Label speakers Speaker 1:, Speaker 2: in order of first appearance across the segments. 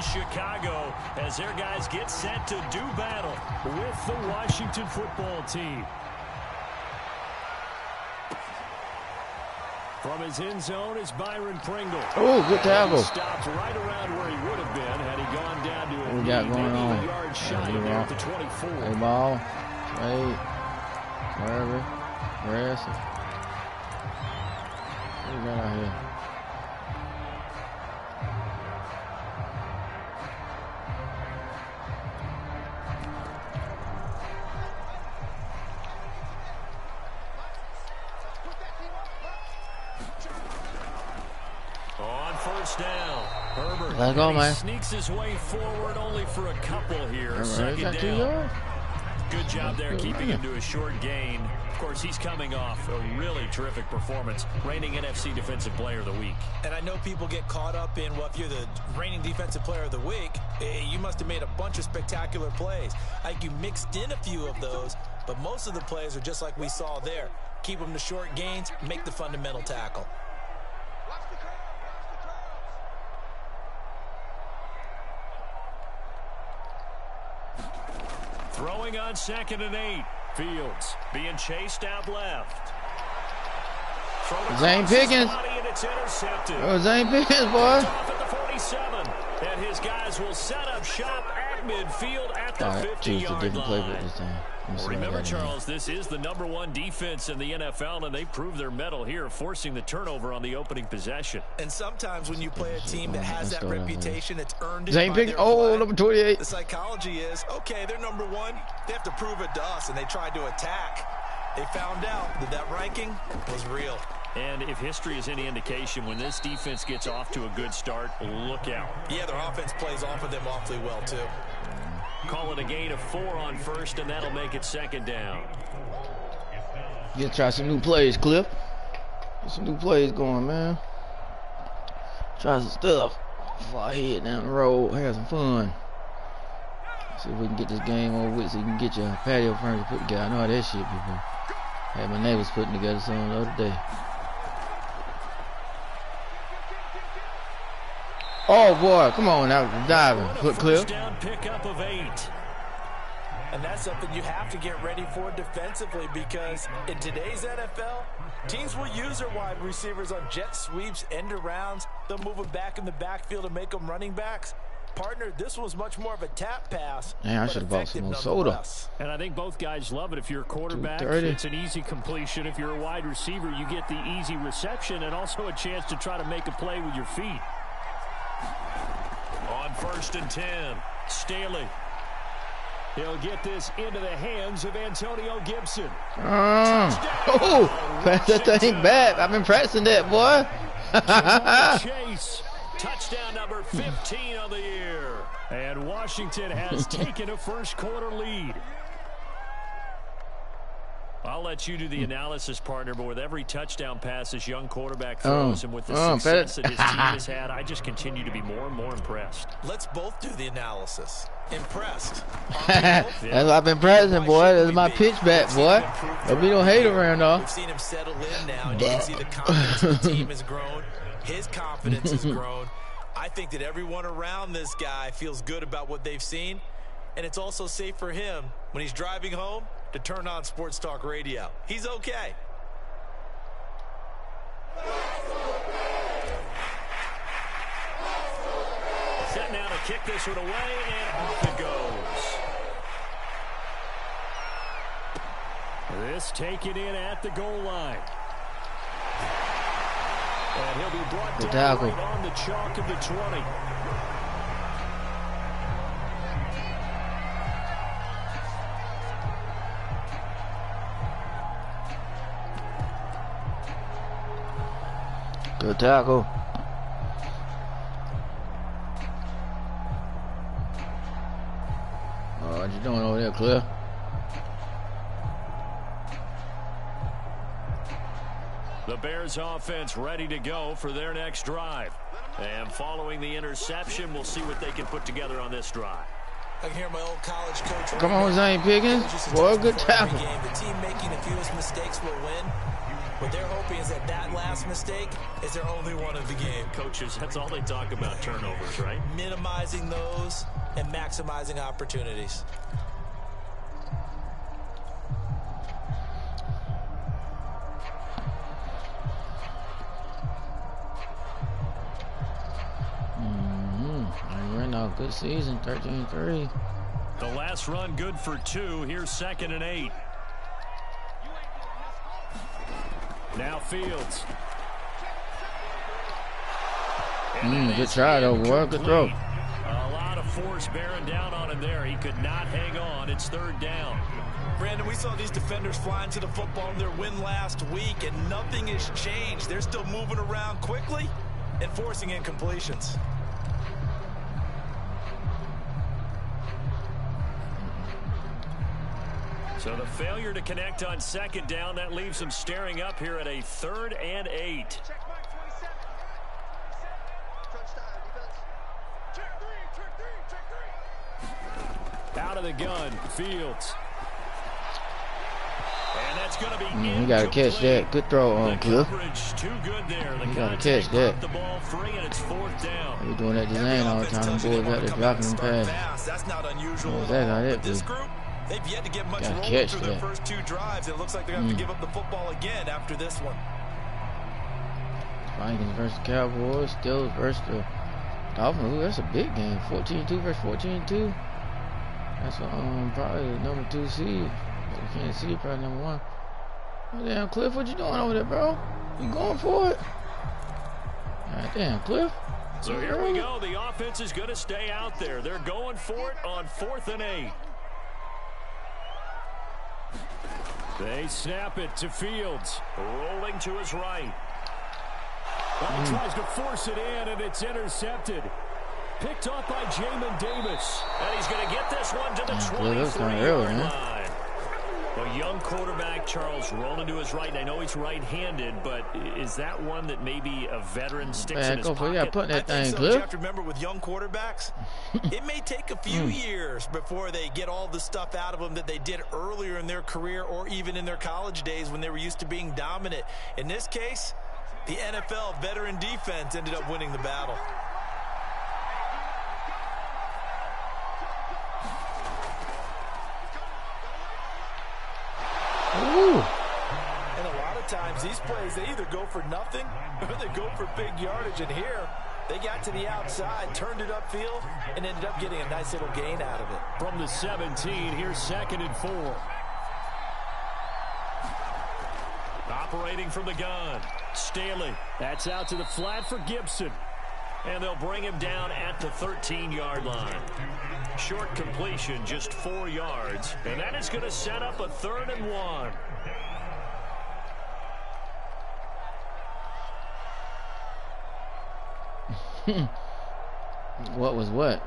Speaker 1: Chicago as their guys get set to do battle with the Washington football team. From his end zone is Byron Pringle.
Speaker 2: Oh, good tackle.
Speaker 1: He stopped right around where he would have been had he gone down to a
Speaker 2: maybe
Speaker 1: a yard shy there at the 24.
Speaker 2: Hey, ball. Hey. Wherever. Grass. What we got out here?
Speaker 1: On first down, Herbert
Speaker 2: Let's go, man.
Speaker 1: Sneaks his way forward only for a couple here. Second
Speaker 2: down.
Speaker 1: down. Good job there keeping him to a short gain. Of course, he's coming off a really terrific performance, reigning NFC Defensive Player of the Week.
Speaker 3: And I know people get caught up in, well, if you're the reigning Defensive Player of the Week, you must have made a bunch of spectacular plays. I think you mixed in a few of those, but most of the plays are just like we saw there. Keep them to short gains, make the fundamental tackle.
Speaker 1: Throwing on 2nd and 8. Fields being chased out left.
Speaker 2: Zane Pickens. Oh, Zane Pickens, boy.
Speaker 1: Off at the 47. And his guys will set up shop at midfield at the 50-yard line. Remember, Charles, this is the #1 defense in the NFL, and they proved their mettle here, forcing the turnover on the opening possession.
Speaker 3: And sometimes when you play a team that has that reputation, it's earned it
Speaker 2: Zane
Speaker 3: by
Speaker 2: Pickens.
Speaker 3: their
Speaker 2: Oh,
Speaker 3: play.
Speaker 2: number 28.
Speaker 3: The psychology is, okay, they're #1. They have to prove it to us, and they tried to attack. They found out that that ranking was real.
Speaker 1: And if history is any indication, when this defense gets off to a good start, look out.
Speaker 3: Yeah, their offense plays off of them awfully well, too.
Speaker 1: Call it a gain of 4 on first, and that'll make it 2nd down.
Speaker 2: You gotta try some new plays, Cliff. Get some new plays going, man. Try some stuff before I head down the road. Have some fun. See if we can get this game over with so you can get your patio furniture put together. I know how that shit people. Had my neighbors putting together something the other day. Oh boy, come on now, diving, foot clip.
Speaker 1: Down pickup of 8.
Speaker 3: And that's something you have to get ready for defensively, because in today's NFL, teams will use their wide receivers on jet sweeps, end arounds. They'll move them back in the backfield and make them running backs. Partner, this was much more of a tap pass.
Speaker 2: Man, I should have bought some more soda.
Speaker 1: And I think both guys love it. If you're a quarterback, it's an easy completion. If you're a wide receiver, you get the easy reception and also a chance to try to make a play with your feet. On 1st and 10, Staley. He'll get this into the hands of Antonio Gibson.
Speaker 2: Oh, pass that thing back. I've been pressing that, boy.
Speaker 1: Chase. Touchdown number 15 of the year. And Washington has taken a first-quarter lead. I'll let you do the analysis, partner, but with every touchdown pass this young quarterback throws and with the success that his team has had, I just continue to be more and more impressed.
Speaker 3: Let's both do the analysis. Impressed.
Speaker 2: That's what I've been pressing, boy. That's my pitch back, boy. Don't be no hate around, though.
Speaker 3: We've seen him settle in now, and you can see the confidence of the team has grown. His confidence has grown. I think that everyone around this guy feels good about what they've seen, and it's also safe for him when he's driving home to turn on Sports Talk Radio. He's okay.
Speaker 1: Set now to kick this one away, and off it goes. This taken in at the goal line. And he'll be brought down right on the chalk of the 20.
Speaker 2: Good tackle. Oh, what you doing over there, Cliff?
Speaker 1: The Bears offense ready to go for their next drive. And following the interception, we'll see what they can put together on this drive.
Speaker 3: I can hear my old college coach.
Speaker 2: Come on, Zane Pickens. Boy, good tackle.
Speaker 3: The team making the fewest mistakes will win. What they're hoping is that last mistake is their only one of the game.
Speaker 1: Coaches, that's all they talk about, turnovers, right?
Speaker 3: Minimizing those and maximizing opportunities.
Speaker 2: Good season, 13-3.
Speaker 1: The last run good for 2. Here's 2nd and 8. Now Fields.
Speaker 2: Good try though, boy. Good throw.
Speaker 1: A lot of force bearing down on him there. He could not hang on. It's 3rd down.
Speaker 3: Brandon, we saw these defenders flying to the football in their win last week, and nothing has changed. They're still moving around quickly and forcing incompletions.
Speaker 1: So the failure to connect on 2nd down, that leaves them staring up here at a 3rd and 8. Out of the gun, Fields. And that's going to be
Speaker 2: you got to catch that. Good throw on Cliff.
Speaker 1: Too good there.
Speaker 2: You got to catch that.
Speaker 1: The ball free, and it's 4th down.
Speaker 2: We're doing that design all the time. Them boys out there dropping them passes.
Speaker 3: That's not unusual.
Speaker 2: That's how that
Speaker 3: this
Speaker 2: be.
Speaker 3: group, they've yet to get much rolling through their first 2 drives. It looks like they're going to have to give up the football again after this one.
Speaker 2: Vikings versus Cowboys. Steelers versus the Dolphins. Ooh, that's a big game. 14-2 versus 14-2. That's probably the number 2 seed. Kansas City probably number 1. Oh, damn, Cliff, what you doing over there, bro? You going for it? God damn, Cliff.
Speaker 1: So here we go. The offense is going to stay out there. They're going for it on 4th and 8. They snap it to Fields. Rolling to his right. Well, tries to force it in, and it's intercepted. Picked off by Jamin Davis. And he's going to get this one to the 23-yard line. A young quarterback, Charles, rolling to his right. And I know he's right-handed, but is that one that maybe a veteran sticks in his pocket?
Speaker 2: Yeah, put that thing,
Speaker 3: so.
Speaker 2: Cliff.
Speaker 3: You have to remember, with young quarterbacks, it may take a few years before they get all the stuff out of them that they did earlier in their career or even in their college days when they were used to being dominant. In this case, the NFL veteran defense ended up winning the battle.
Speaker 2: Ooh.
Speaker 3: And a lot of times these plays, they either go for nothing or they go for big yardage. And here, they got to the outside, turned it upfield, and ended up getting a nice little gain out of it.
Speaker 1: From the 17, here's 2nd and 4. Operating from the gun, Staley. That's out to the flat for Gibson. And they'll bring him down at the 13-yard line. Short completion, just 4 yards. And that is going to set up a 3rd and 1.
Speaker 2: What was what?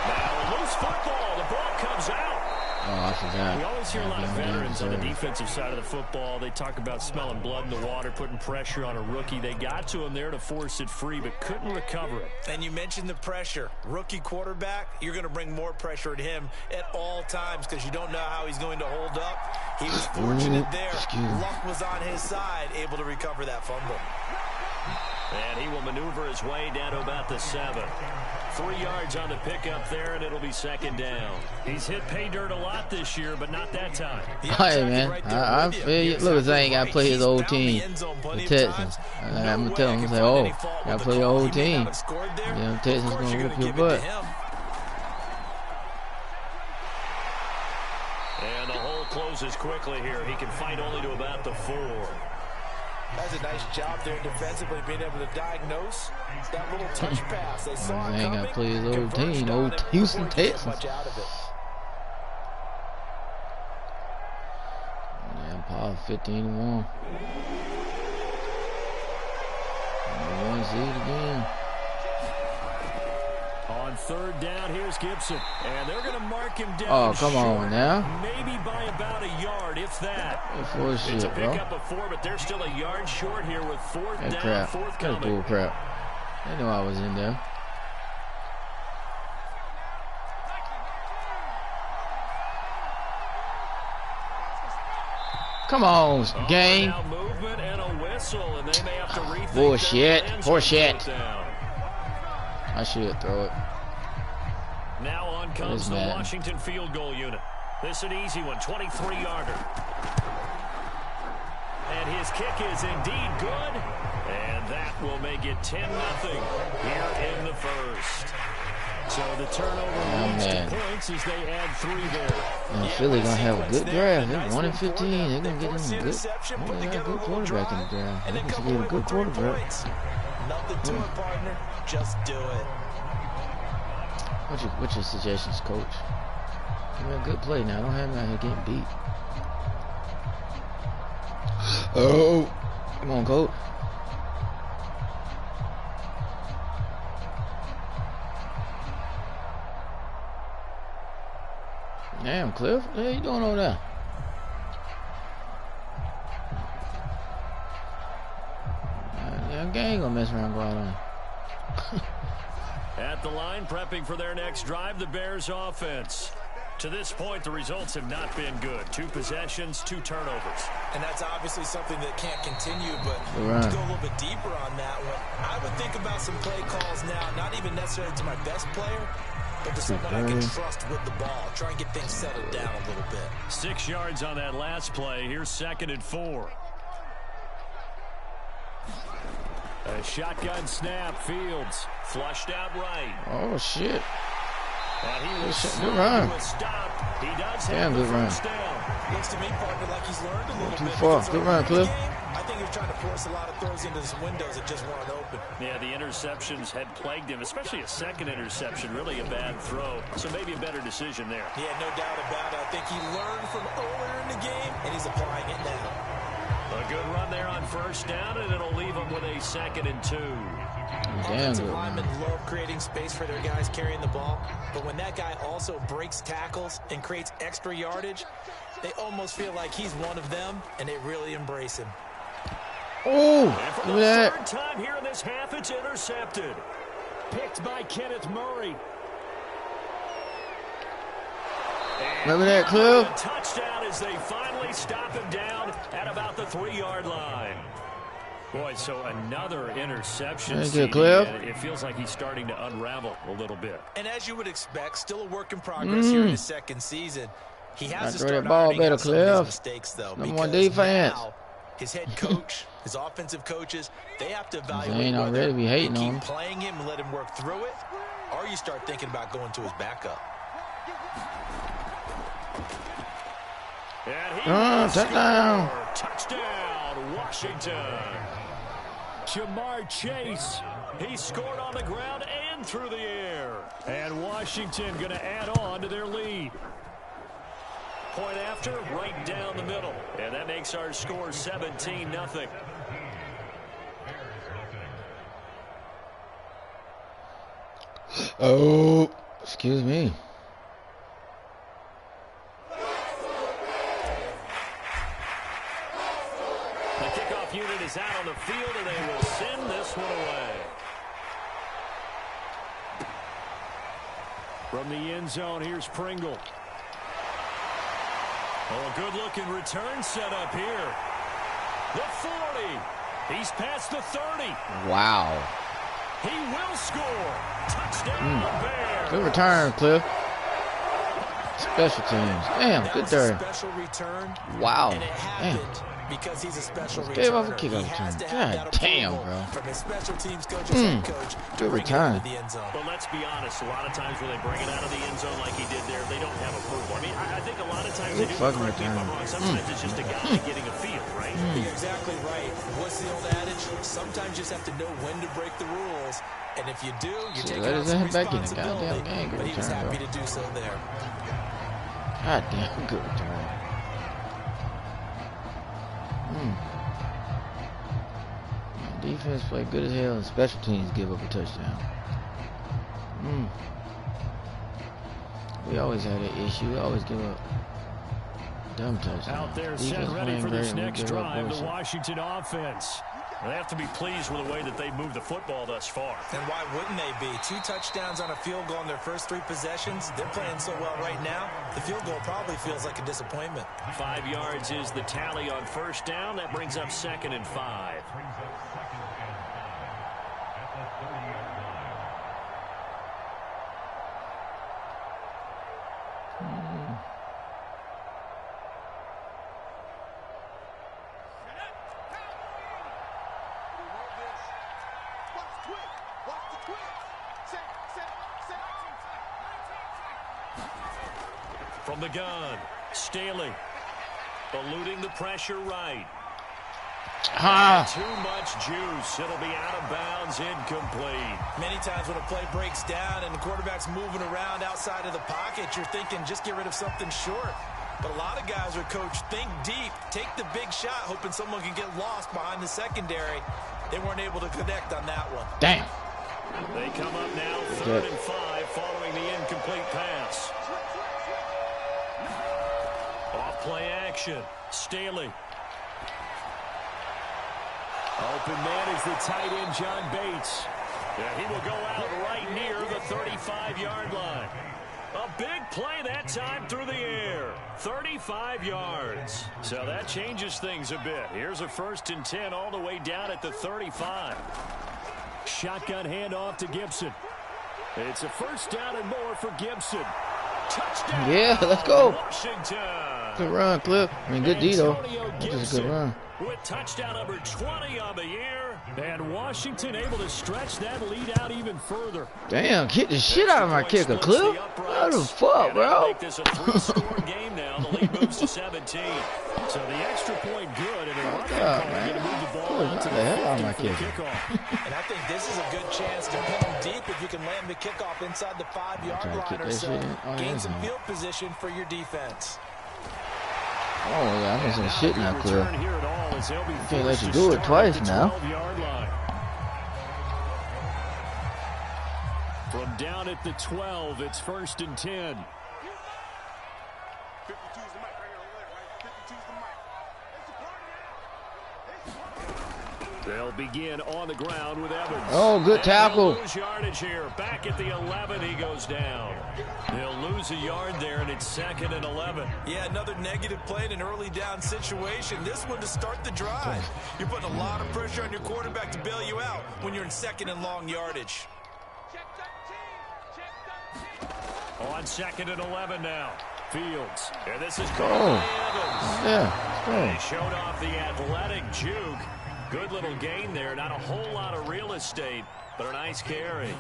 Speaker 1: Now, loose football. The ball comes out.
Speaker 2: Oh, I forgot.
Speaker 1: We always hear a lot of veterans on the defensive side of the football. They talk about smelling blood in the water, putting pressure on a rookie. They got to him there to force it free, but couldn't recover it.
Speaker 3: And you mentioned the pressure. Rookie quarterback, you're going to bring more pressure at him at all times because you don't know how he's going to hold up. He was fortunate there. Luck was on his side, able to recover that fumble.
Speaker 1: And he will maneuver his way down to about the 7. 3 yards on the pickup there, and it'll be 2nd down. He's hit pay dirt a lot this year, but not that time.
Speaker 2: Hey, man, I feel you. Look, I ain't got to play his old team, the Texans. I'm going to tell him, say, oh, got to play your old team. You know, Texans going to whip your butt.
Speaker 1: And the hole closes quickly here. He can fight only to about the 4.
Speaker 3: That's a nice job there defensively, being able to diagnose that little touch pass. They saw it
Speaker 2: ain't got to play his old team, old Houston Texans. Yeah, Paul 15-1. 1 seed again.
Speaker 1: On 3rd down, here's Gibson. And they're going to mark him down.
Speaker 2: Oh, come on now.
Speaker 1: Maybe by about a yard, if that.
Speaker 2: It's
Speaker 1: a pickup of 4, but they're still a yard short here with 4th down,
Speaker 2: crap.
Speaker 1: 4th
Speaker 2: That's
Speaker 1: coming.
Speaker 2: bull crap. They know I was in there. Come on, game. Bullshit. Horseshit. I should throw it.
Speaker 1: Now on comes the Washington field goal unit. This is an easy one, 23-yarder. And his kick is indeed good. And that will make it 10-0 here in the first. So the turnover leads to points as they add 3 there.
Speaker 2: And Philly gonna have a good draft. They're 1-15. They're gonna get them a good. They got a good quarterback in the draft. They're gonna get a good quarterback.
Speaker 3: Nothing to it, partner. Just do it.
Speaker 2: What's your suggestions, coach? Give me a good play now. I don't have him out here getting beat. Oh, come on, coach. Damn, Cliff. What are you doing over there? That gang gonna mess around and go out on.
Speaker 1: At the line, prepping for their next drive, the Bears offense. To this point, the results have not been good. 2 possessions, 2 turnovers.
Speaker 3: And that's obviously something that can't continue, but to go a little bit deeper on that one, I would think about some play calls now, not even necessarily to my best player, but to someone I can trust with the ball. Try and get things settled down a little bit.
Speaker 1: 6 yards on that last play. Here's 2nd and 4. A shotgun snap. Fields flushed out right.
Speaker 2: Oh, shit.
Speaker 1: And he was
Speaker 2: good run.
Speaker 1: He does
Speaker 2: damn, good run.
Speaker 3: Looks to me, partner, like he's learned a little bit.
Speaker 2: Too far. Good run, Cliff.
Speaker 3: I think he was trying to force a lot of throws into some windows that just weren't open.
Speaker 1: Yeah, the interceptions had plagued him, especially a 2nd interception. Really a bad throw. So maybe a better decision there.
Speaker 3: Yeah, no doubt about it. I think he learned from earlier in the game, and he's applying it now.
Speaker 1: A good run there on 1st down, and it'll leave them with a 2nd and 2.
Speaker 3: Offensive linemen love creating space for their guys carrying the ball, but when that guy also breaks tackles and creates extra yardage, they almost feel like he's one of them, and they really embrace him.
Speaker 2: Oh,
Speaker 1: and for the 3rd time here in this half, it's intercepted. Picked by Kenneth Murray.
Speaker 2: Remember that, Cliff?
Speaker 1: Touchdown as they finally stop him down at about the 3-yard line. Boy, so another interception.
Speaker 2: Good, Cliff.
Speaker 1: It feels like he's starting to unravel a little bit.
Speaker 3: And as you would expect, still a work in progress here in his 2nd season. He has to
Speaker 2: throw
Speaker 3: start
Speaker 2: that ball
Speaker 3: ironing
Speaker 2: better,
Speaker 3: out some of his
Speaker 2: Cliff.
Speaker 3: mistakes, though.
Speaker 2: Number 1
Speaker 3: because
Speaker 2: defense.
Speaker 3: now his head coach, his offensive coaches, they have to
Speaker 2: They
Speaker 3: evaluate
Speaker 2: ain't
Speaker 3: whether
Speaker 2: already be hating
Speaker 3: you
Speaker 2: on
Speaker 3: keep
Speaker 2: him.
Speaker 3: playing him and let him work through it, or you start thinking about going to his backup.
Speaker 1: And he
Speaker 2: touchdown.
Speaker 1: Touchdown, Washington. Jamar Chase, he scored on the ground and through the air. And Washington going to add on to their lead. Point after, right down the middle. And that makes our score 17-0.
Speaker 2: Oh, excuse me.
Speaker 1: The kickoff unit is out on the field, and they will send this one away. From the end zone, here's Pringle. Oh, a good-looking return set up here. The 40. He's past the 30.
Speaker 2: Wow.
Speaker 1: He will score. Touchdown, Bears.
Speaker 2: Good return, Cliff. Special teams. Damn, good third.
Speaker 3: Special return.
Speaker 2: Wow.
Speaker 3: And it happened because he's a special returner.
Speaker 2: Gave off a kickoff return. God damn, bro.
Speaker 3: From his special teams coach and head coach
Speaker 2: good return.
Speaker 3: The end zone.
Speaker 1: But let's be honest, a lot of times when they bring it out of the end zone like he did there, they don't have approval. I mean, I think a lot of times they do. Correct me if I'm wrong. Sometimes it's just a guy getting a feel, right?
Speaker 3: You're exactly right. What's the old adage? Sometimes you just have to know when to break the rules. And if you do, you're taking out some responsibility. But he was happy to do so there.
Speaker 2: God damn, good return. Defense played good as hell, and special teams give up a touchdown. We always had that issue. We always give up dumb touchdowns.
Speaker 1: Out there, set ready for this next drive, the Washington offense. They have to be pleased with the way that they moved the football thus far.
Speaker 3: And why wouldn't they be? 2 touchdowns on a field goal in their first 3 possessions. They're playing so well right now, the field goal probably feels like a disappointment.
Speaker 1: 5 yards is the tally on first down. That brings up 2nd and 5. From the gun, Staley eluding the pressure right. Too much juice. It'll be out of bounds, incomplete.
Speaker 3: Many times when a play breaks down and the quarterback's moving around outside of the pocket, you're thinking just get rid of something short. But a lot of guys are coached, think deep, take the big shot, hoping someone can get lost behind the secondary. They weren't able to connect on that one.
Speaker 2: Damn.
Speaker 1: They come up now 3rd and 5 following the incomplete pass. Off play action. Staley. Open man is the tight end, John Bates. Yeah, he will go out right near the 35-yard line. A big play that time through the air. 35 yards. So that changes things a bit. Here's a 1st and 10 all the way down at the 35. Shotgun handoff to Gibson. It's a 1st down and more for Gibson. Touchdown.
Speaker 2: Yeah, let's go.
Speaker 1: Washington.
Speaker 2: Good run, Cliff. I mean, good D, though. That's a good run.
Speaker 1: With touchdown number 20 on the year. And Washington able to stretch that lead out even further.
Speaker 2: Damn, kick the shit out of my kicker, Cliff. What the fuck, bro?
Speaker 1: Make this a 3-score game now. The lead moves to 17. So the extra point good. And going to move the ball out to the hell out of my kickoff.
Speaker 3: And I think this is a good chance to pin them deep if you can land the kickoff inside the 5-yard line or so. Gain some field position for your defense.
Speaker 2: Oh, yeah, I'm in some shit now, Cliff. Can't let you do it twice now.
Speaker 1: From down at the 12, it's 1st and 10. They'll begin on the ground with Evans.
Speaker 2: Oh, good tackle.
Speaker 1: Lose yardage here. Back at the 11, he goes down. They'll lose a yard there, and it's 2nd and 11.
Speaker 3: Yeah, another negative play in an early down situation. This one to start the drive. You're putting a lot of pressure on your quarterback to bail you out when you're in 2nd and long yardage.
Speaker 1: On 2nd and 11 now. Fields. And this is called Evans.
Speaker 2: Yeah.
Speaker 1: They showed off the athletic juke. Good little gain there. Not a whole lot of real estate, but a nice carry.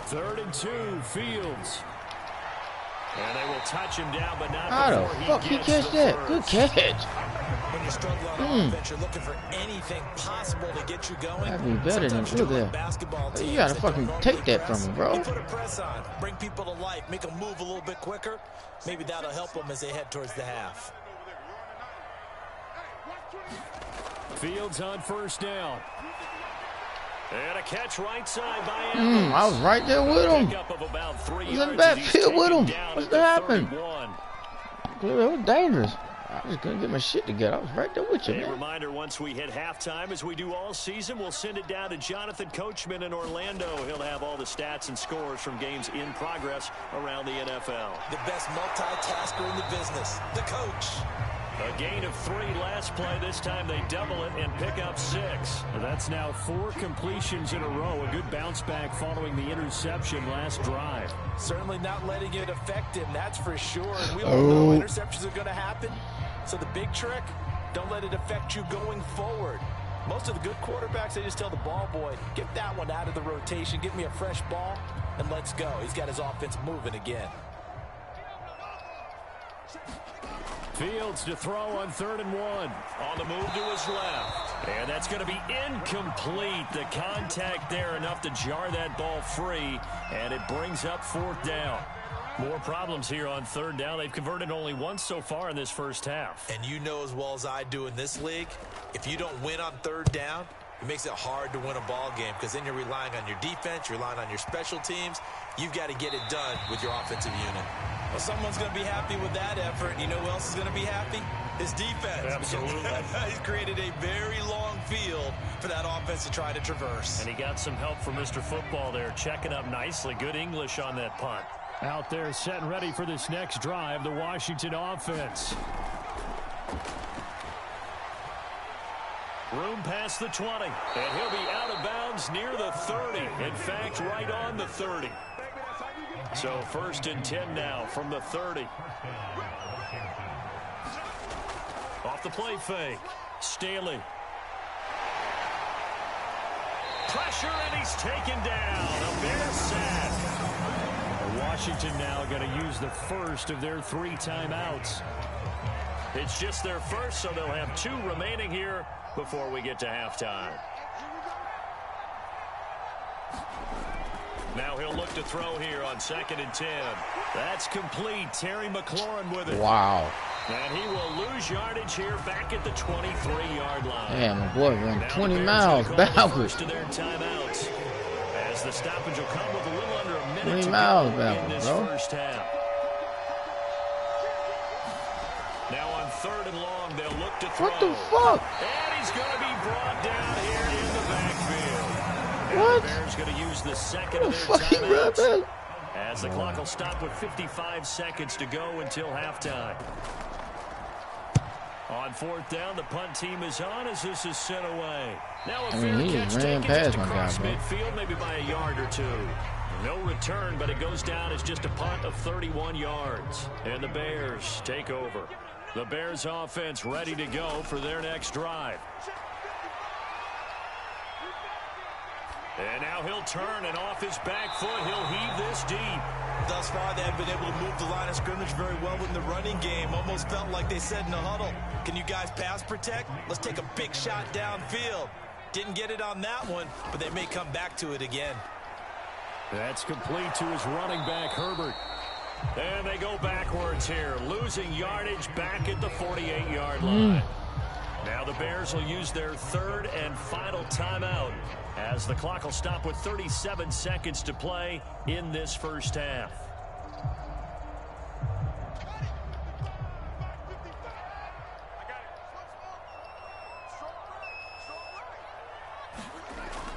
Speaker 1: 3rd and 2, Fields. And they will touch him down, but not before he gets the first.
Speaker 2: Good catch.
Speaker 3: When you struggle on offense, you're looking for anything possible to get you going.
Speaker 2: That'd be better than look there. You gotta fucking take that from him, bro.
Speaker 3: You put a press on, bring people to life, make them move a little bit quicker. Maybe that'll help them as they head towards the half.
Speaker 1: Fields on 1st down. And a catch right side by Evans.
Speaker 2: I was right there with him. I was in the backfield with him. What's that happened? It was dangerous. I just couldn't get my shit together. I was right there with you, man.
Speaker 1: A reminder, once we hit halftime, as we do all season, we'll send it down to Jonathan Coachman in Orlando. He'll have all the stats and scores from games in progress around the NFL.
Speaker 3: The best multitasker in the business, the coach.
Speaker 1: A gain of 3 last play. This time they double it and pick up 6. That's now 4 completions in a row. A good bounce back following the interception last drive.
Speaker 3: Certainly not letting it affect him, that's for sure. And we all know interceptions are going to happen. So the big trick, don't let it affect you going forward. Most of the good quarterbacks, they just tell the ball boy, get that one out of the rotation, give me a fresh ball, and let's go. He's got his offense moving again.
Speaker 1: Fields to throw on 3rd and 1. On the move to his left. And that's going to be incomplete. The contact there enough to jar that ball free. And it brings up 4th down. More problems here on 3rd down. They've converted only once so far in this first half.
Speaker 3: And you know as well as I do in this league, if you don't win on 3rd down, it makes it hard to win a ball game because then you're relying on your defense, you're relying on your special teams. You've got to get it done with your offensive unit. Well, someone's going to be happy with that effort. You know who else is going to be happy? His defense.
Speaker 1: Absolutely.
Speaker 3: He's created a very long field for that offense to try to traverse.
Speaker 1: And he got some help from Mr. Football there, checking up nicely. Good English on that punt.
Speaker 4: Out there set and ready for this next drive, the Washington offense.
Speaker 1: Room past the 20, and he'll be out of bounds near the 30. In fact, right on the 30. So 1st and 10 now from the 30. Off the play fake. Staley. Pressure, and he's taken down. A Bears sack.
Speaker 4: Washington now going to use the first of their 3 timeouts.
Speaker 1: It's just their first, so they'll have 2 remaining here before we get to halftime. Now he'll look to throw here on 2nd and 10. That's complete. Terry McLaurin with it.
Speaker 2: Wow.
Speaker 1: And he will lose yardage here back at the 23-yard line.
Speaker 2: Damn, my boy ran 20 miles backwards.
Speaker 1: To their timeouts, as the stoppage will come with a little under a minute
Speaker 2: 20
Speaker 1: to
Speaker 2: miles
Speaker 1: go
Speaker 2: backwards,
Speaker 1: in this
Speaker 2: bro.
Speaker 1: first half. Now on 3rd and long, they'll look to throw.
Speaker 2: What the fuck?
Speaker 1: And he's going to be brought down here in the backfield. And
Speaker 2: What?
Speaker 1: the Bears going to use the second
Speaker 2: What
Speaker 1: of
Speaker 2: the
Speaker 1: their
Speaker 2: fuck he ran
Speaker 1: timeouts.
Speaker 2: back?
Speaker 1: As the clock will stop with 55 seconds to go until halftime. On 4th down, the punt team is on as this is sent away. Now a fair
Speaker 2: he
Speaker 1: catch
Speaker 2: ran
Speaker 1: taken
Speaker 2: past
Speaker 1: just
Speaker 2: my guy,
Speaker 1: across
Speaker 2: bro.
Speaker 1: midfield, maybe by a yard or 2. No return, but it goes down as just a punt of 31 yards. And the Bears take over. The Bears offense ready to go for their next drive. And now he'll turn, and off his back foot, he'll heave this deep.
Speaker 3: Thus far, they have been able to move the line of scrimmage very well in the running game. Almost felt like they said in the huddle, can you guys pass protect? Let's take a big shot downfield. Didn't get it on that one, but they may come back to it again.
Speaker 4: That's complete to his running back, Herbert.
Speaker 1: And they go backwards here, losing yardage back at the 48-yard line. Now the Bears will use their 3rd and final timeout as the clock will stop with 37 seconds to play in this first half.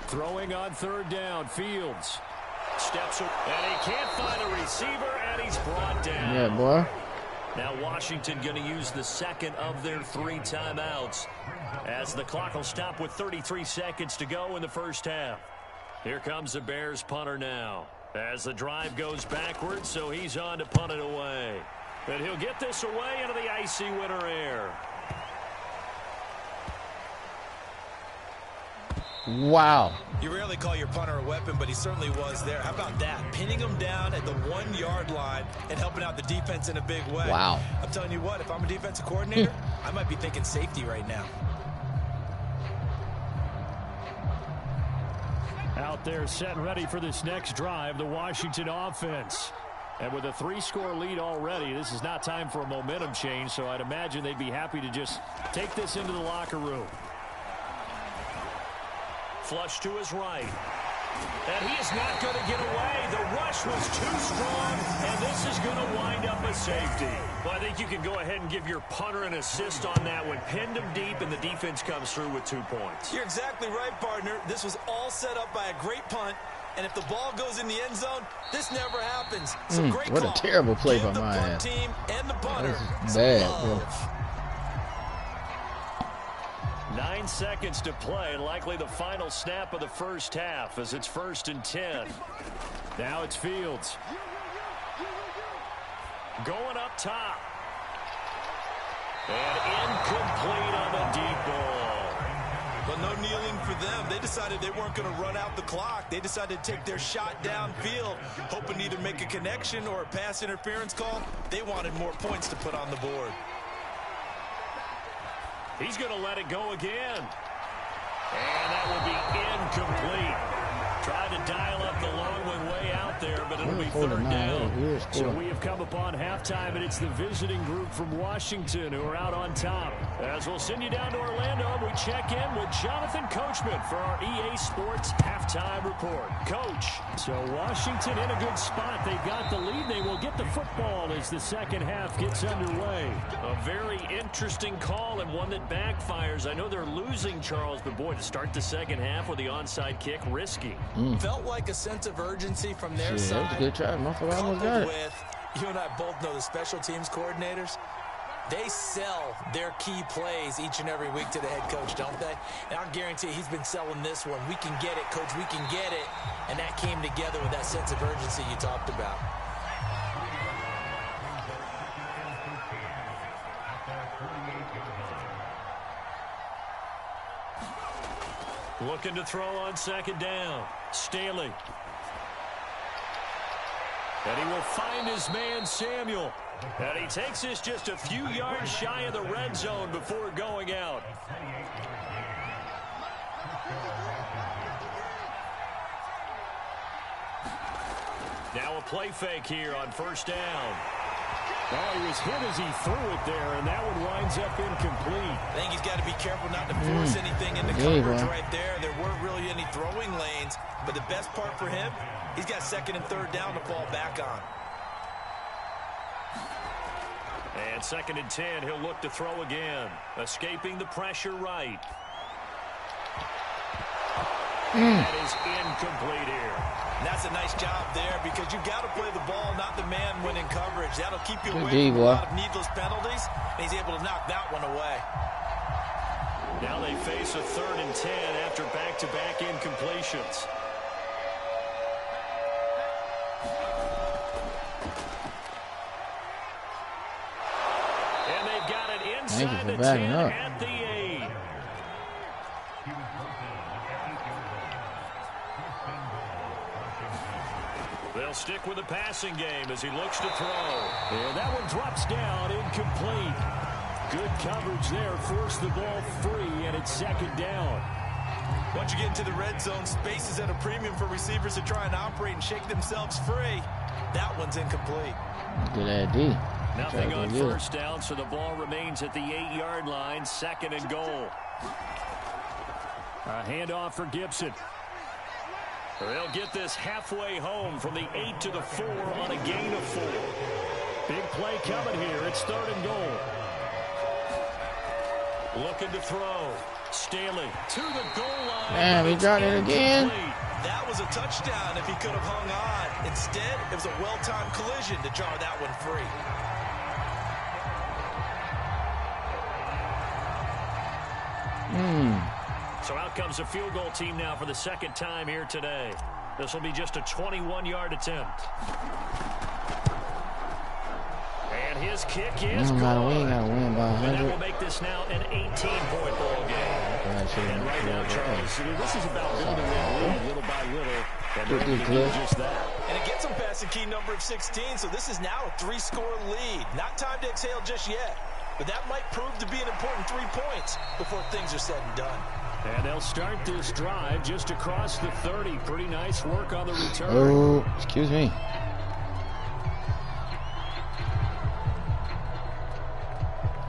Speaker 4: Throwing on 3rd down, Fields.
Speaker 1: Steps up, and he can't find a receiver, and he's brought down.
Speaker 2: Yeah, boy.
Speaker 1: Now Washington going to use the second of their 3 timeouts as the clock will stop with 33 seconds to go in the first half. Here comes the Bears punter now as the drive goes backwards, so he's on to punt it away. And he'll get this away into the icy winter air.
Speaker 2: Wow.
Speaker 3: You rarely call your punter a weapon, but he certainly was there. How about that? Pinning him down at the 1-yard line and helping out the defense in a big way.
Speaker 2: Wow.
Speaker 3: I'm telling you what, if I'm a defensive coordinator, I might be thinking safety right now.
Speaker 4: Out there set and ready for this next drive, the Washington offense. And with a 3-score lead already, this is not time for a momentum change, so I'd imagine they'd be happy to just take this into the locker room.
Speaker 1: Flush to his right. And he is not going to get away. The rush was too strong, and this is going to wind up a safety. Well, I think you can go ahead and give your punter an assist on that one. Pinned him deep, and the defense comes through with 2 points.
Speaker 3: You're exactly right, partner. This was all set up by a great punt, and if the ball goes in the end zone, this never happens. So great
Speaker 2: what
Speaker 3: call.
Speaker 2: a terrible play
Speaker 3: Give
Speaker 2: by my
Speaker 3: punt
Speaker 2: ass.
Speaker 3: team and the punter.
Speaker 2: This is bad, bro.
Speaker 1: 9 seconds to play, and likely the final snap of the first half as it's 1st and 10.
Speaker 4: Now it's Fields.
Speaker 1: Going up top. And incomplete on the deep ball.
Speaker 3: But no kneeling for them. They decided they weren't going to run out the clock. They decided to take their shot downfield, hoping to either make a connection or a pass interference call. They wanted more points to put on the board.
Speaker 1: He's going to let it go again. And that will be incomplete. Tried to dial up the long one way out there, but it'll be 3rd down.
Speaker 4: So we have come upon halftime, and it's the visiting group from Washington who are out on top. As we'll send you down to Orlando, we check in with Jonathan Coachman for our EA Sports Halftime Report. Coach, so Washington in a good spot. They've got the lead. They will get the football as the second half gets underway.
Speaker 1: A very interesting call and one that backfires. I know they're losing, Charles, but boy, to start the second half with the onside kick, risky.
Speaker 3: Felt like a sense of urgency from their side.
Speaker 2: That was a good try. Motherfucker almost got it.
Speaker 3: With, you and I both know the special teams coordinators. They sell their key plays each and every week to the head coach, don't they? And I guarantee he's been selling this one. We can get it, coach. We can get it. And that came together with that sense of urgency you talked about.
Speaker 1: Looking to throw on second down. Staley. And he will find his man, Samuel. And he takes this just a few yards shy of the red zone before going out. Now a play fake here on first down.
Speaker 4: Oh, he was hit as he threw it there, and that one winds up incomplete.
Speaker 3: I think he's got to be careful not to force anything into coverage right there. There weren't really any throwing lanes, but the best part for him, he's got second and third down to fall back on.
Speaker 1: And second and 10, he'll look to throw again. Escaping the pressure right. That is incomplete here.
Speaker 3: And that's a nice job there because you've got to play the ball, not the man when in coverage. That'll keep you away from a lot of needless penalties, and he's able to knock that one away.
Speaker 1: Now they face a third and 10 after back-to-back incompletions. And they've got it inside the 10 at the 8. They'll stick with the passing game as he looks to throw.
Speaker 4: And that one drops down, incomplete. Good coverage there, forced the ball free, and it's second down.
Speaker 3: Once you get into the red zone, space is at a premium for receivers to try and operate and shake themselves free. That one's incomplete.
Speaker 2: Good idea.
Speaker 1: Nothing on first down, so the ball remains at the 8-yard line, second and goal.
Speaker 4: A handoff for Gibson.
Speaker 1: They'll get this halfway home from the 8 to the 4 on a gain of 4.
Speaker 4: Big play coming here. It's third and goal.
Speaker 1: Looking to throw. Staley to the goal line.
Speaker 2: Man, we got it again.
Speaker 3: That was a touchdown if he could have hung on. Instead, it was a well-timed collision to jar that one free.
Speaker 1: So out comes the field goal team now for the second time here today. This will be just a 21-yard attempt. And his kick is good.
Speaker 2: We ain't got to win by 100.
Speaker 1: And that will make this now an 18-point ball game. And right now, Charles, this is about building that lead little by little. And they're able to do just that.
Speaker 3: And it gets them past the key number of 16, so this is now a 3-score lead. Not time to exhale just yet. But that might prove to be an important 3 points before things are said and done.
Speaker 4: And they'll start this drive just across the 30. Pretty nice work on the return.
Speaker 2: Oh, excuse me.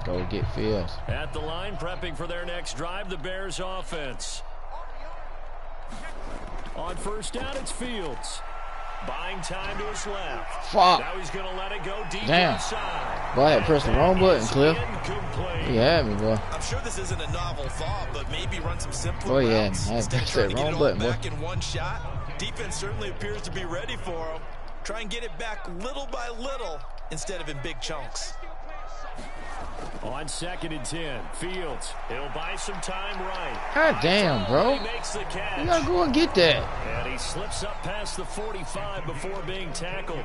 Speaker 2: Go get Fields.
Speaker 1: At the line, prepping for their next drive, the Bears offense. On first down, it's Fields. Buying time to his left.
Speaker 2: Fuck.
Speaker 1: Now he's going to let it go deep
Speaker 2: inside. Boy, I had pressed the wrong button, Cliff. You had me, boy.
Speaker 3: I'm sure this isn't a novel thought, but maybe run some simpler routes.
Speaker 2: I had pressed that wrong button, boy.
Speaker 3: Back in one shot. Defense certainly appears to be ready for him. Try and get it back little by little instead of in big chunks.
Speaker 4: On second and 10, Fields.
Speaker 1: He'll buy some time right.
Speaker 2: God damn, bro.
Speaker 1: He makes the catch.
Speaker 2: You gotta go and get that.
Speaker 1: And he slips up past the 45 before being tackled.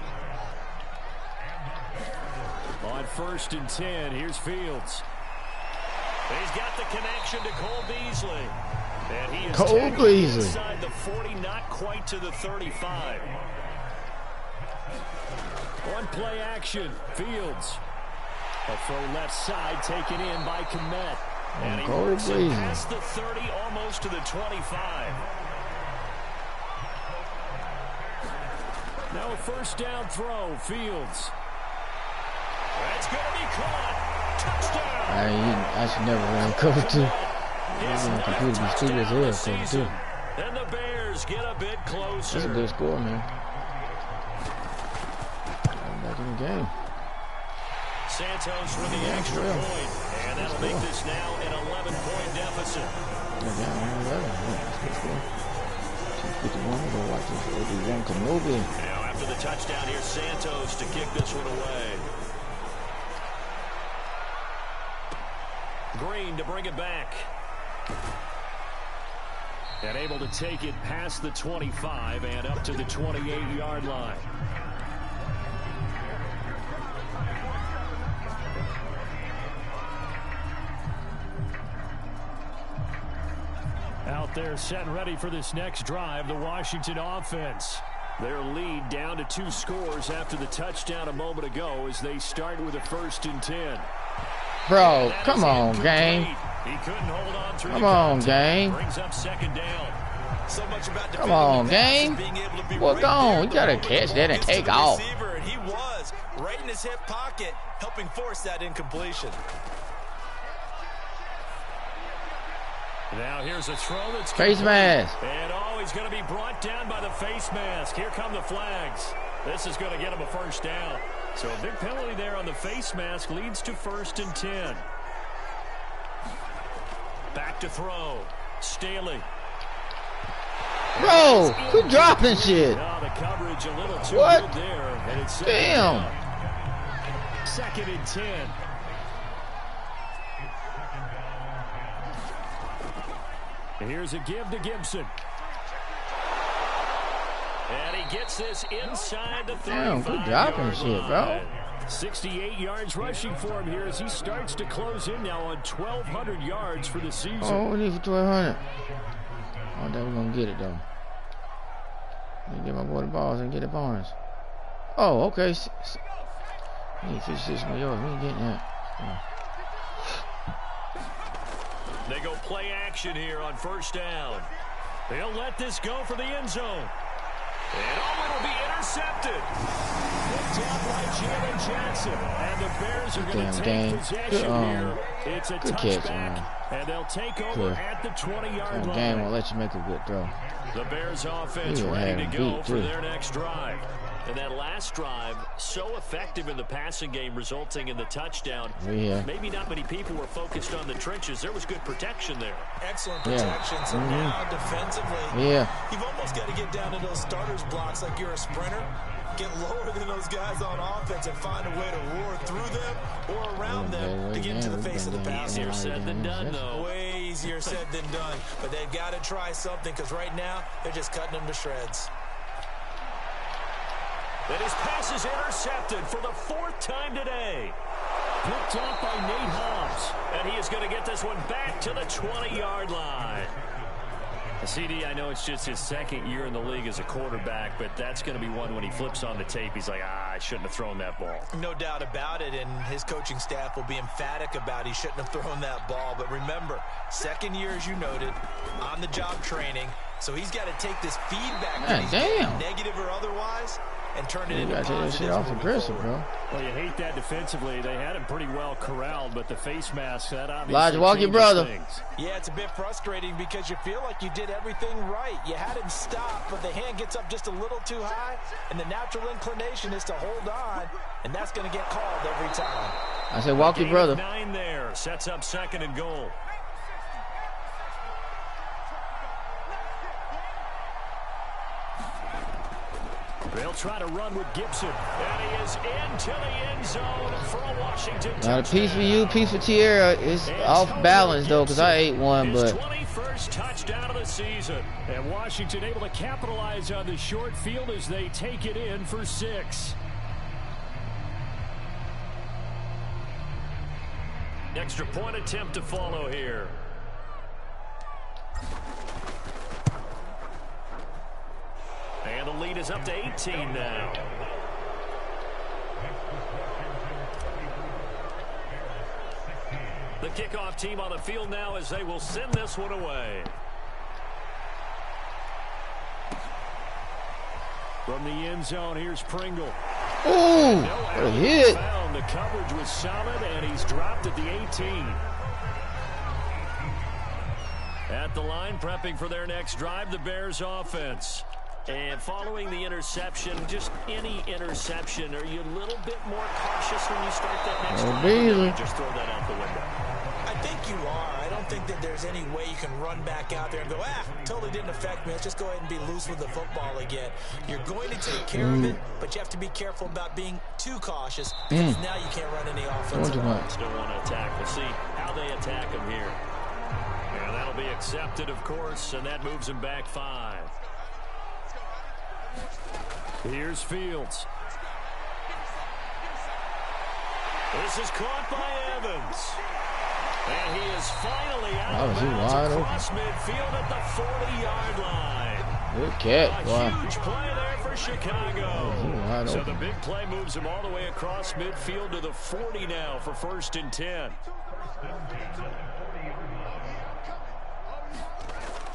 Speaker 4: On first and 10, here's Fields.
Speaker 1: He's got the connection to Cole Beasley. And he is
Speaker 2: Cole Beasley
Speaker 1: inside the 40, not quite to the 35.
Speaker 4: One play action, Fields. A throw left side taken in by Kmet.
Speaker 1: And he works it past the 30, almost to the 25.
Speaker 4: Now a first down throw, Fields.
Speaker 1: That's going to be caught.
Speaker 2: I should never run cover 2. The computer be stupid as hell, cover 2.
Speaker 1: And the Bears get a bit closer.
Speaker 2: That's a good score, man. Back in the game.
Speaker 1: Santos for the extra point. And that'll make this now an 11-point deficit.
Speaker 2: Yeah, down 11. That's a good score. 251. Go watch this Obi-Wan Kenobi.
Speaker 1: Now after the touchdown, here's Santos to kick this one away. Green to bring it back. And able to take it past the 25 and up to the 28-yard line.
Speaker 4: Out there set and ready for this next drive, the Washington offense. Their lead down to 2 scores after the touchdown a moment ago as they start with a 1st and 10.
Speaker 2: Bro, come on, gang.
Speaker 1: He couldn't hold on through.
Speaker 2: Come on, gang.
Speaker 1: Brings up 2nd down.
Speaker 3: So much about
Speaker 2: come on, gang. Well, go on. You got to catch that and take off.
Speaker 3: And he was right in his hip pocket, helping force that incompletion.
Speaker 1: Now here's a throw that's
Speaker 2: face mask.
Speaker 1: And he's going to be brought down by the face mask. Here come the flags. This is going to get him a 1st down. So a big penalty there on the face mask leads to 1st and 10. Back to throw. Staley.
Speaker 2: Bro, who dropping shit?
Speaker 1: No, the coverage a little too
Speaker 2: what?
Speaker 1: good there. And it's
Speaker 2: damn.
Speaker 4: 2nd and 10. And here's a give to Gibson.
Speaker 1: And he gets this inside the 35.
Speaker 2: Damn, good dropping shit, bro.
Speaker 4: 68 yards rushing for him here as he starts to close in now on 1,200 yards for the season.
Speaker 2: Oh, we need for 1,200. Oh, then we're going to get it, though. Let me get my boy the balls and get up on us. Oh, okay. We need 56 more yards. We ain't getting that. Oh.
Speaker 1: They go play action here on 1st down. They'll let this go for the end zone. And it'll be intercepted. Picked up by Jalen Johnson. And the Bears are going to take possession here. It's a touchback. And they'll take over at the 20-yard line.
Speaker 2: Game won't let you make a good throw.
Speaker 1: The Bears offense ready to go for their next drive. And that last drive, so effective in the passing game, resulting in the touchdown.
Speaker 2: Yeah.
Speaker 1: Maybe not many people were focused on the trenches. There was good protection there.
Speaker 3: Excellent protection. So now defensively, you've almost got to get down to those starters blocks like you're a sprinter. Get lower than those guys on offense and find a way to roar through them or around them to get into the face of the pass.
Speaker 1: Easier said than done, though.
Speaker 3: Way easier said than done. But they've got to try something because right now they're just cutting them to shreds.
Speaker 1: And his pass is intercepted for the 4th time today.
Speaker 4: Picked up by Nate Hobbs.
Speaker 1: And he is going to get this one back to the 20-yard line.
Speaker 4: CD, I know it's just his 2nd year in the league as a quarterback, but that's going to be one when he flips on the tape, he's like, I shouldn't have thrown that ball.
Speaker 3: No doubt about it, and his coaching staff will be emphatic about he shouldn't have thrown that ball. But remember, 2nd year, as you noted, on-the-job training, so he's got to take this feedback, negative or otherwise, and turn it into positive.
Speaker 2: That shit off aggressive, bro.
Speaker 4: Well, you hate that defensively. They had him pretty well corralled, but the face mask, that obviously
Speaker 2: Elijah, walk your brother.
Speaker 4: Things.
Speaker 3: Yeah, it's a bit frustrating because you feel like you did everything right. You had him stop, but the hand gets up just a little too high, and the natural inclination is to hold on, and that's going to get called every time.
Speaker 2: I said, walk your brother.
Speaker 1: 9 there, sets up 2nd and goal.
Speaker 4: They'll try to run with Gibson.
Speaker 1: And he is into the end zone for a Washington touchdown.
Speaker 2: Now, a piece for you, piece for Tierra. It's off balance, though, because I ate one, but...
Speaker 1: His 21st touchdown of the season.
Speaker 4: And Washington able to capitalize on the short field as they take it in for 6.
Speaker 1: Extra point attempt to follow here. And the lead is up to 18 now. The kickoff team on the field now as they will send this one away.
Speaker 4: From the end zone, here's Pringle.
Speaker 2: Oh, what a hit.
Speaker 4: The coverage was solid, and he's dropped at the 18. At the line, prepping for their next drive, the Bears offense. And following the interception, just any interception, are you a little bit more cautious when you start that next drive? Or do you just throw that out the window?
Speaker 3: I think you are. I don't think that there's any way you can run back out there and go, totally didn't affect me. Let's just go ahead and be loose with the football again. You're going to take care of it, but you have to be careful about being too cautious because now you can't run any offense.
Speaker 1: Still want to attack. We'll see how they attack him here. And that'll be accepted, of course, and that moves him back 5.
Speaker 4: Here's Fields.
Speaker 1: This is caught by Evans. And he is finally out of bounds across midfield at the 40-yard line.
Speaker 2: Good catch.
Speaker 1: A huge play there for Chicago. So the big play moves him all the way across midfield to the 40 now for 1st and 10.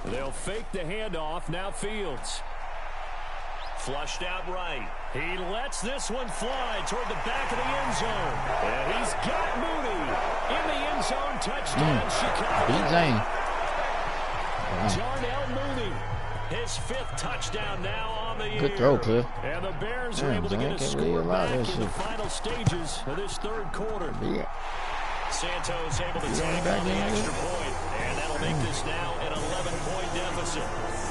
Speaker 4: They'll fake the handoff. Now Fields.
Speaker 1: Flushed out right. He lets this one fly toward the back of the end zone. And he's got Mooney in the end zone. Touchdown, Chicago. Darnell Mooney, his 5th touchdown now on the year.
Speaker 2: Good throw, Cliff.
Speaker 1: And the Bears are able to get a score back in the final stages of this 3rd quarter. Santos able to tag on the extra point, and that'll make this now an 11-point deficit.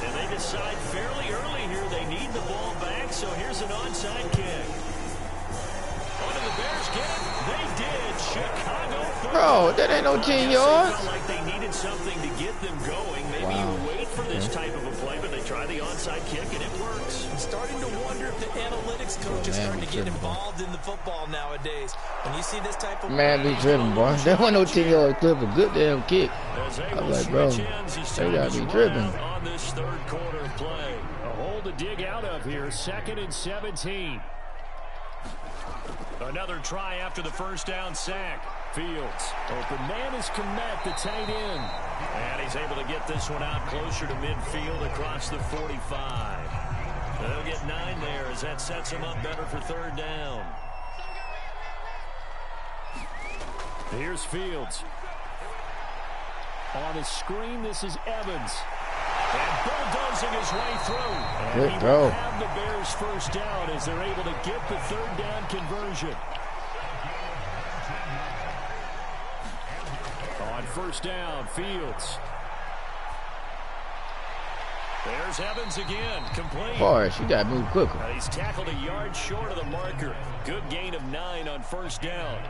Speaker 1: And they decide fairly early here they need the ball back, so here's an onside kick. Oh, did the Bears get it? They did. Chicago.
Speaker 2: Bro, that ain't no 10 yards.
Speaker 1: Felt like they needed something to get them going. Maybe you wait for this type of a play, but they try the onside kick, and it works.
Speaker 3: I'm starting to wonder if the analytics coach is starting to get involved in the football nowadays. When you see this type of
Speaker 2: be driven, boy. That wasn't no 10-yard clip, a good damn kick. I was like, bro, they gotta be driven.
Speaker 1: On this 3rd quarter of play.
Speaker 4: A hole to dig out of here. 2nd and 17.
Speaker 1: Another try after the 1st down sack.
Speaker 4: Fields. Open man is Komet, the tight end.
Speaker 1: And he's able to get this one out closer to midfield across the 45. They'll get 9 there as that sets him up better for 3rd down.
Speaker 4: Here's Fields. On the screen, this is Evans.
Speaker 1: And bulldozing his way through.
Speaker 2: Good throw.
Speaker 4: Have the Bears 1st down as they're able to get the 3rd down conversion. On 1st down, Fields.
Speaker 1: There's Evans again, complete.
Speaker 2: Boy, you got to move quicker.
Speaker 1: He's tackled a yard short of the marker. Good gain of 9 on 1st down.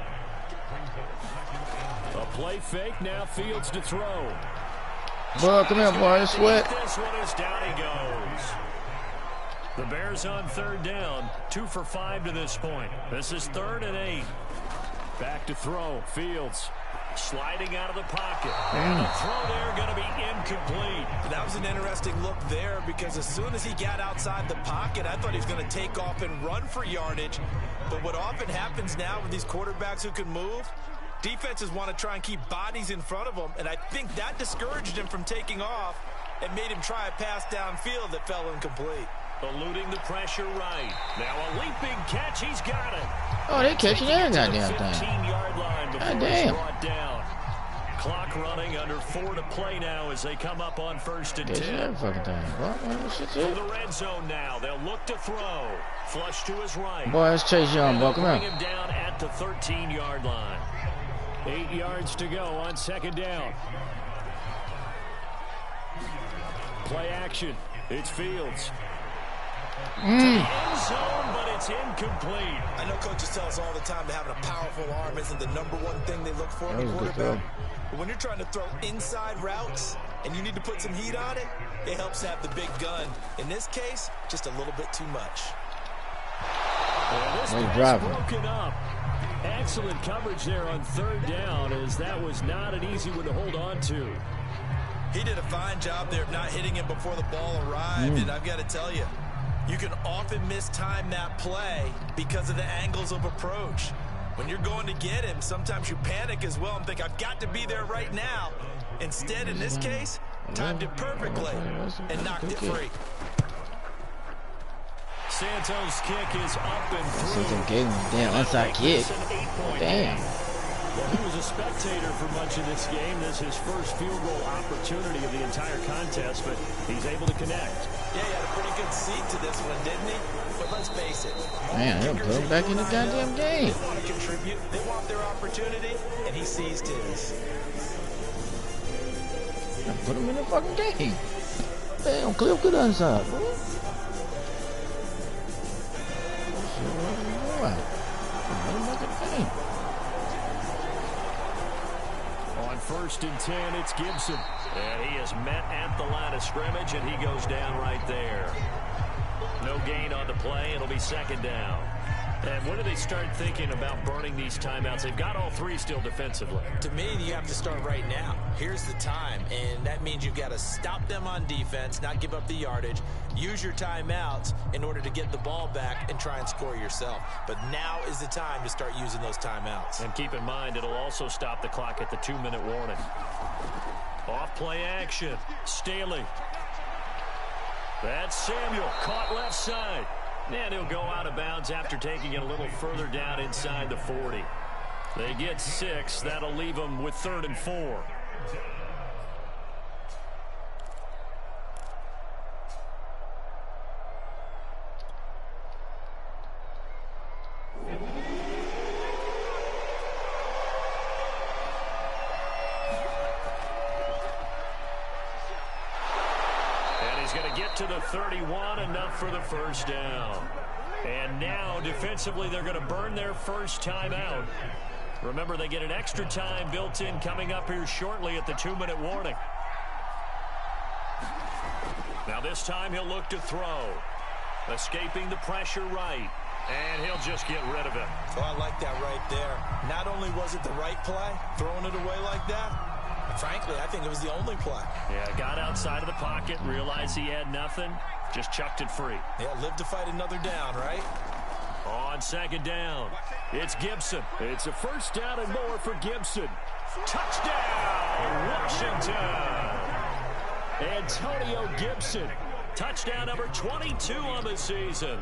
Speaker 4: A play fake, now Fields to throw.
Speaker 2: Boy, come here, boy. Sweat.
Speaker 1: This one is down he goes. The Bears on 3rd down, 2 for 5 to this point. This is 3rd and 8.
Speaker 4: Back to throw, Fields.
Speaker 1: Sliding out of the pocket. And the throw there going to be incomplete.
Speaker 3: That was an interesting look there because as soon as he got outside the pocket, I thought he was going to take off and run for yardage. But what often happens now with these quarterbacks who can move, defenses want to try and keep bodies in front of them, and I think that discouraged him from taking off and made him try a pass downfield that fell incomplete.
Speaker 1: Eluding the pressure right. Now a leaping catch. He's got it.
Speaker 2: Oh, they catching every goddamn thing.
Speaker 1: 15-yard line before it's brought down. Clock running under 4 to play now as they come up on 1st and 10.
Speaker 2: Fucking thing.
Speaker 1: From the red zone now, they'll look to throw. Flush to his right.
Speaker 2: Boy, it's Chase Young, boy. Come on.
Speaker 1: Bring him down at the 13-yard line.
Speaker 4: 8 yards to go on 2nd down. Play action. It's Fields.
Speaker 1: To the end zone, but it's incomplete.
Speaker 3: I know coaches tell us all the time that having a powerful arm isn't the #1 thing they look for in a quarterback. But when you're trying to throw inside routes and you need to put some heat on it, it helps have the big gun. In this case, just a little bit too much.
Speaker 4: Well, this guy's broken up. Excellent coverage there on 3rd down, as that was not an easy one to hold on to.
Speaker 3: He did a fine job there of not hitting him before the ball arrived, and I've got to tell you, you can often mistime that play because of the angles of approach. When you're going to get him, sometimes you panic as well and think, I've got to be there right now. Instead, in this case, timed it perfectly and knocked it free.
Speaker 1: Santos' kick is up and through.
Speaker 2: Santos gave him a damn onside kick. Damn.
Speaker 4: Well, he was a spectator for much of this game. This is his first field goal opportunity of the entire contest, but he's able to connect.
Speaker 3: Yeah, he had a pretty good seat to this one, didn't he? But let's face it.
Speaker 2: Man, they'll put him back in the goddamn game.
Speaker 3: They want to contribute. They want their opportunity, and he seized his.
Speaker 2: Put him in the fucking game. Damn, Cliff, good inside, bro.
Speaker 4: On 1st and 10, it's Gibson.
Speaker 1: And he is met at the line of scrimmage, and he goes down right there. No gain on the play. It'll be 2nd down. And when do they start thinking about burning these timeouts? They've got all 3 still defensively.
Speaker 3: To me, you have to start right now. Here's the time, and that means you've got to stop them on defense, not give up the yardage, use your timeouts in order to get the ball back and try and score yourself. But now is the time to start using those timeouts.
Speaker 1: And keep in mind, it'll also stop the clock at the 2-minute warning. Off play action. Staley. That's Samuel, caught left side. And he'll go out of bounds after taking it a little further down inside the 40. They get 6. That'll leave them with 3rd and 4. To the 31, enough for the 1st down. And now, defensively, they're going to burn their first timeout. Remember, they get an extra time built in coming up here shortly at the 2-minute warning. Now this time he'll look to throw. Escaping the pressure right. And he'll just get rid of it.
Speaker 3: Oh, I like that right there. Not only was it the right play, throwing it away like that, frankly, I think it was the only play.
Speaker 1: Yeah, got outside of the pocket, realized he had nothing, just chucked it free.
Speaker 3: Yeah, live to fight another down, right?
Speaker 1: On 2nd down, it's Gibson.
Speaker 4: It's a 1st down and more for Gibson.
Speaker 1: Touchdown, Washington!
Speaker 4: Antonio Gibson.
Speaker 1: Touchdown number 22 on the season.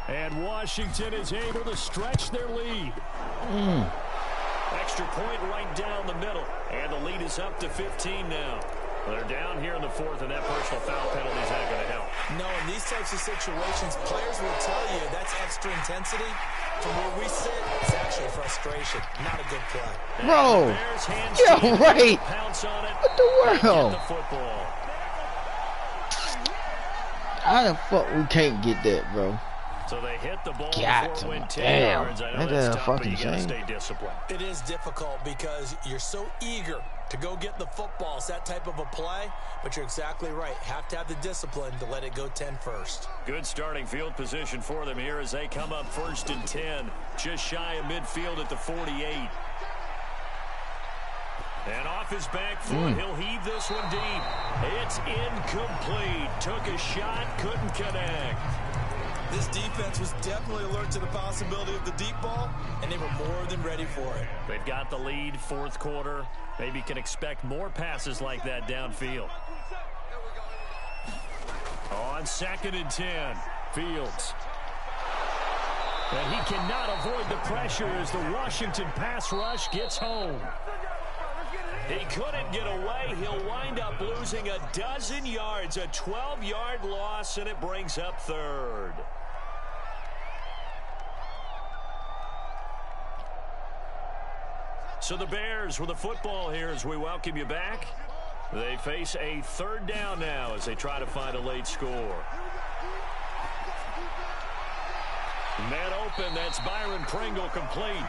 Speaker 4: And Washington is able to stretch their lead.
Speaker 1: Extra point right down the middle. And the lead is up to 15 now. They're down here in the 4th, and that personal foul penalty is not going to help.
Speaker 3: No, in these types of situations, players will tell you that's extra intensity. From where we sit, it's actually frustration. Not a good play.
Speaker 2: Bro, yeah, right. What the world?
Speaker 1: The football.
Speaker 2: How the fuck we can't get that, bro?
Speaker 1: So they hit the ball
Speaker 2: Got
Speaker 1: before it went 10
Speaker 2: damn.
Speaker 1: yards. I know that's tough, but you got to
Speaker 2: shame.
Speaker 1: stay disciplined.
Speaker 3: It is difficult because you're so eager to go get the football. It's that type of a play, but you're exactly right. Have to have the discipline to let it go 10 first.
Speaker 1: Good starting field position for them here as they come up 1st and 10. Just shy of midfield at the 48. And off his back foot, he'll heave this one deep. It's incomplete. Took a shot, couldn't connect.
Speaker 3: This defense was definitely alert to the possibility of the deep ball, and they were more than ready for it.
Speaker 1: They've got the lead, 4th quarter. Maybe can expect more passes like that downfield. On 2nd and 10, Fields. And he cannot avoid the pressure as the Washington pass rush gets home. He couldn't get away. He'll wind up losing a dozen yards, a 12-yard loss, and it brings up 3rd. So the Bears with the football here as we welcome you back. They face a 3rd down now as they try to find a late score. Man open, that's Byron Pringle complete.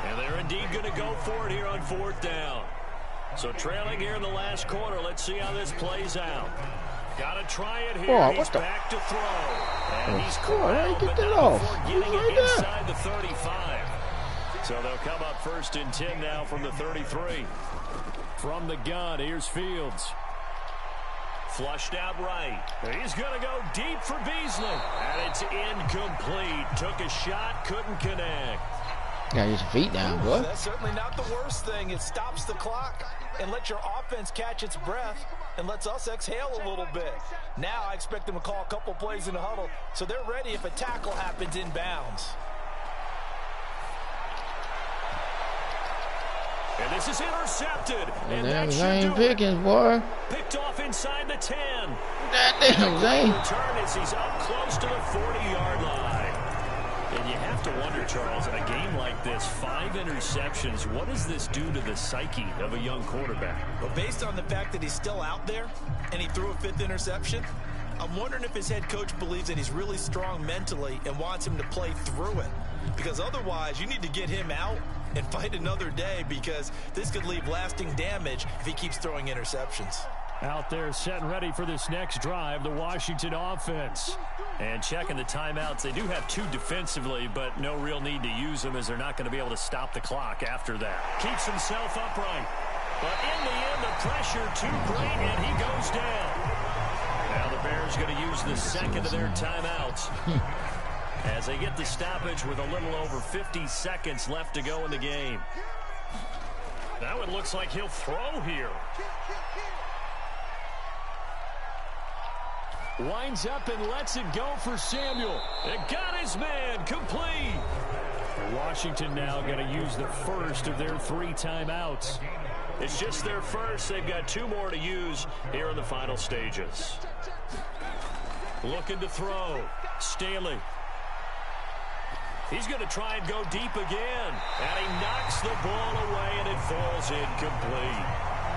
Speaker 1: And they're indeed going to go for it here on 4th down. So trailing here in the last quarter. Let's see how this plays out. Got to try it here.
Speaker 2: Oh,
Speaker 1: he's back to throw. And he's
Speaker 2: corralled,
Speaker 1: but
Speaker 2: that
Speaker 1: not
Speaker 2: off.
Speaker 1: before getting
Speaker 2: Right
Speaker 1: it inside the 35. So they'll come up 1st and 10 now from the 33.
Speaker 4: From the gun, here's Fields.
Speaker 1: Flushed out right. He's going to go deep for Beasley. And it's incomplete. Took a shot, couldn't connect.
Speaker 2: Gotta get your feet down, boy.
Speaker 3: That's certainly not the worst thing. It stops the clock and lets your offense catch its breath and lets us exhale a little bit. Now I expect them to call a couple plays in the huddle so they're ready if a tackle happens inbounds.
Speaker 1: And this is intercepted.
Speaker 2: And damn, Zane Pickens, boy.
Speaker 1: Picked off inside the 10.
Speaker 2: That damn Zane.
Speaker 1: Return as he's up close to the 40-yard line. And you have to wonder, Charles, a game like this, 5 interceptions, what does this do to the psyche of a young quarterback?
Speaker 3: Well, based on the fact that he's still out there and he threw a 5th interception, I'm wondering if his head coach believes that he's really strong mentally and wants him to play through it. Because otherwise, you need to get him out and fight another day, because this could leave lasting damage if he keeps throwing interceptions.
Speaker 4: Out there set and ready for this next drive, the Washington offense.
Speaker 1: And checking the timeouts, they do have 2 defensively, but no real need to use them as they're not going to be able to stop the clock after that. Keeps himself upright. But in the end, the pressure too great, and he goes down. Now the Bears going to use the second of their timeouts as they get the stoppage with a little over 50 seconds left to go in the game.
Speaker 4: Now it looks like he'll throw here. Winds up and lets it go for Samuel.
Speaker 1: It got his man complete.
Speaker 4: Washington now going to use the first of their 3 timeouts.
Speaker 1: It's just their first. They've got 2 more to use here in the final stages. Looking to throw. Staley. He's going to try and go deep again. And he knocks the ball away, and it falls incomplete.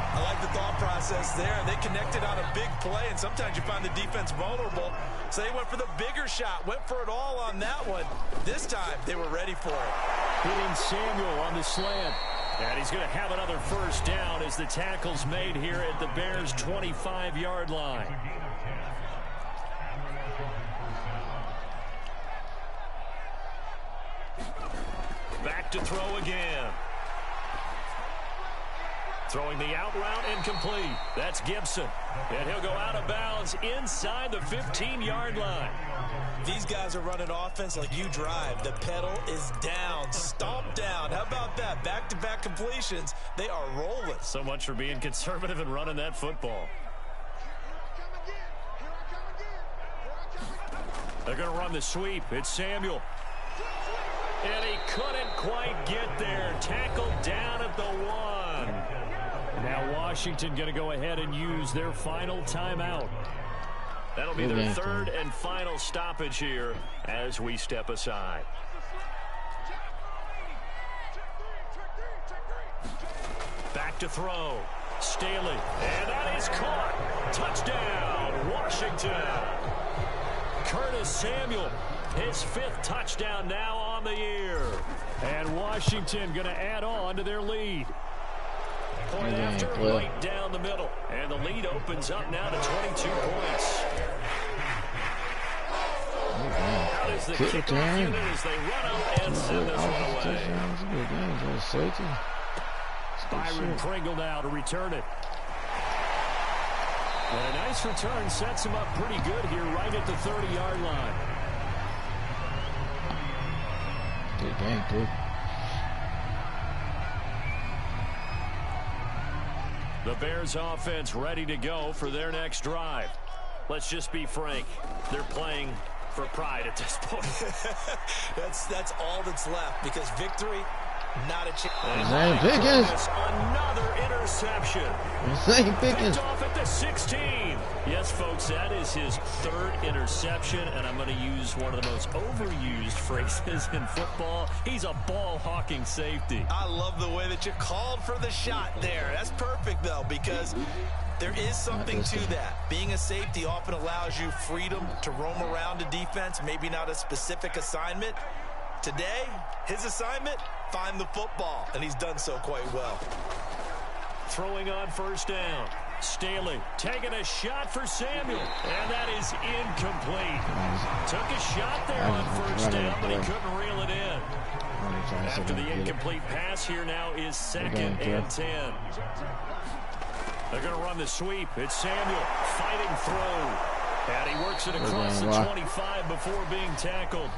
Speaker 3: I like the thought process there. They connected on a big play, and sometimes you find the defense vulnerable. So they went for the bigger shot, went for it all on that one. This time, they were ready for it.
Speaker 4: Hitting Samuel on the slant.
Speaker 1: And he's going to have another first down as the tackle's made here at the Bears' 25-yard line. Back to throw again. Throwing the out route incomplete. That's Gibson. And he'll go out of bounds inside the 15-yard line.
Speaker 3: These guys are running offense like you drive. The pedal is down, stomp down. How about that? Back-to-back completions. They are rolling.
Speaker 1: So much for being conservative and running that football. They're going to run the sweep. It's Samuel. And he couldn't quite get there. Tackled down at the 1.
Speaker 4: Now Washington going to go ahead and use their final timeout.
Speaker 1: That'll be their 3rd and final stoppage here as we step aside. Back to throw. Staley. And that is caught. Touchdown, Washington. Curtis Samuel. His 5th touchdown now on the year.
Speaker 4: And Washington going to add on to their lead.
Speaker 1: Point after, right down the middle. And the lead opens up now to 22 points. Out is the kickoff unit as they run up and send this one away.
Speaker 4: Byron Pringle now to return it. And a nice return sets him up pretty good here right at the 30-yard line.
Speaker 2: Good game, good.
Speaker 1: The Bears offense ready to go for their next drive. Let's just be frank. They're playing for pride at this point.
Speaker 3: that's all that's left, because victory, not a chance.
Speaker 2: Zane Pickens.
Speaker 1: Another interception.
Speaker 2: Zane Pickens.
Speaker 1: Picked off at the 16. Yes, folks, that is his 3rd interception, and I'm going to use one of the most overused phrases in football. He's a ball-hawking safety.
Speaker 3: I love the way that you called for the shot there. That's perfect, though, because there is something to that. Being a safety often allows you freedom to roam around a defense, maybe not a specific assignment. Today, his assignment, find the football, and he's done so quite well.
Speaker 1: Throwing on first down. Staley taking a shot for Samuel, and that is incomplete. Took a shot there on first down, but he couldn't reel it in. After the incomplete pass, here now is 2nd and 10. They're going to run the sweep. It's Samuel fighting through. And he works it across the 25 before being tackled.